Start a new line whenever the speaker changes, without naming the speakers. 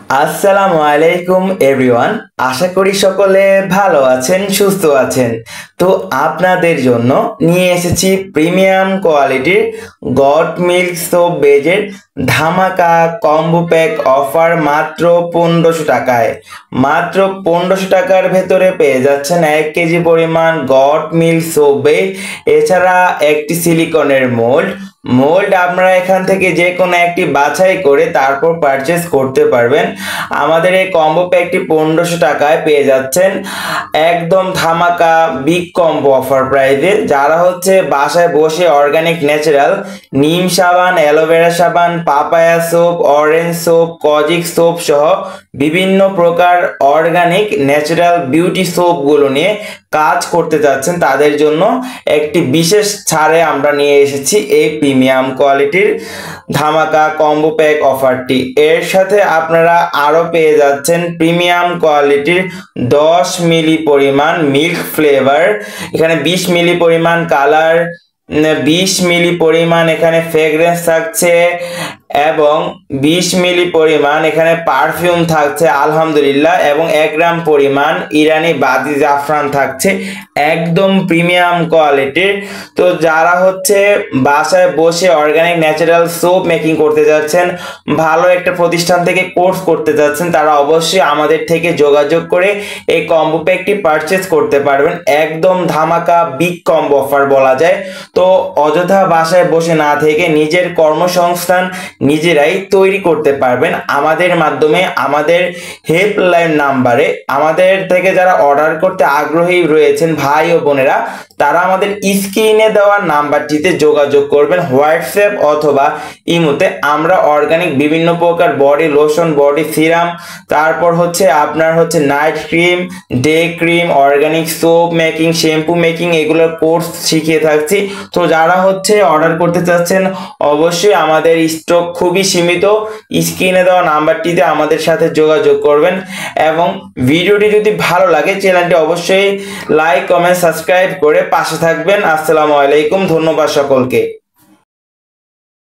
আসসালামু আলাইকুম এভরিওয়ান। আশা করি সকলে ভালো আছেন, সুস্থ আছেন। তো আপনাদের জন্য নিয়ে এসেছি প্রিমিয়াম কোয়ালিটির গট মিল্ক সোপ বেজের ধামাকা কম্বো প্যাক অফার মাত্র 1500 টাকায়। মাত্র 1500 টাকার ভেতরে পেয়ে যাচ্ছেন 1 কেজি পরিমাণ গট মিল্ক সোপ বেজ, এছাড়া একটি সিলিকনের মোল্ড আপনারা এখান থেকে যে কোনো একটি বাছাই করে তারপর পারচেস করতে পারবেন। আমাদের এই কম্বো প্যাকটি 1500 টাকায় পেয়ে যাচ্ছেন একদম ধামাকা বিগ কম্বো অফার প্রাইসে। যারা হচ্ছে বাসায় বসে অর্গানিক ন্যাচারাল নিম সাবান, অ্যালোভেরা সাবান, papaya soap, orange soap, kojic soap সহ বিভিন্ন প্রকার অর্গানিক ন্যাচারাল বিউটি সোপগুলো নিয়ে কাজ করতে যাচ্ছেন, তাদের জন্য একটি বিশেষ ছাড়ে আমরা নিয়ে এসেছি এই প্রিমিয়াম কোয়ালিটির ধামাকা কম্বো প্যাক অফারটি। এর সাথে আপনারা আরো পেয়ে যাচ্ছেন প্রিমিয়াম কোয়ালিটির 10 মিলি পরিমাণ মিল্ক ফ্লেভার, এখানে 20 মিলি পরিমাণ কালার, 20 মিলি পরিমাণ এখানে ফ্রেগ্রেন্স থাকছে এবং 20 মিলি পরিমাণ এখানে পারফিউম থাকছে আলহামদুলিল্লাহ, এবং 1 গ্রাম পরিমাণ ইরানি বাদি জাফরান থাকছে, একদম প্রিমিয়াম কোয়ালিটির। তো যারা হচ্ছে বাসায় বসে অর্গানিক ন্যাচারাল সোপ মেকিং করতে যাচ্ছেন, ভালো একটা প্রতিষ্ঠান থেকে কোর্স করতে যাচ্ছেন, তারা অবশ্যই আমাদের থেকে যোগাযোগ করে এই কম্বো প্যাকটি পারচেজ করতে পারবেন। একদম ধামাকা বিগ কম্বো অফার বলা যায়। তো অযথা বাসায় বসে না থেকে নিজের কর্মসংস্থান নিজেরাই তৈরি করতে পারবেন আমাদের মাধ্যমে। আমাদের হেল্পলাইন নাম্বারে আমাদের থেকে যারা অর্ডার করতে আগ্রহী রয়েছেন ভাই ও বোনেরা, তারা আমাদের স্ক্রিনে দেওয়া নাম্বারটিতে যোগাযোগ করবেন, হোয়াটসঅ্যাপ অথবা ইমোতে। আমরা অর্গানিক বিভিন্ন প্রকার বডি লোশন, বডি সিরাম, তারপর হচ্ছে আপনার হচ্ছে night cream, day cream, organic soap making, shampoo making, এগুলোর কোর্স শিখিয়ে থাকছি। তো যারা হচ্ছে অর্ডার করতে চাচ্ছেন অবশ্যই আমাদের স্টক খুবই সীমিত, স্ক্রিনে দেওয়া নাম্বারটিতে আমাদের সাথে যোগাযোগ করবেন। এবং ভিডিওটি যদি ভালো লাগে চ্যানেলটি অবশ্যই লাইক, কমেন্ট, সাবস্ক্রাইব করে পাশে থাকবেন। আসসালামু আলাইকুম, ধন্যবাদ সকলকে।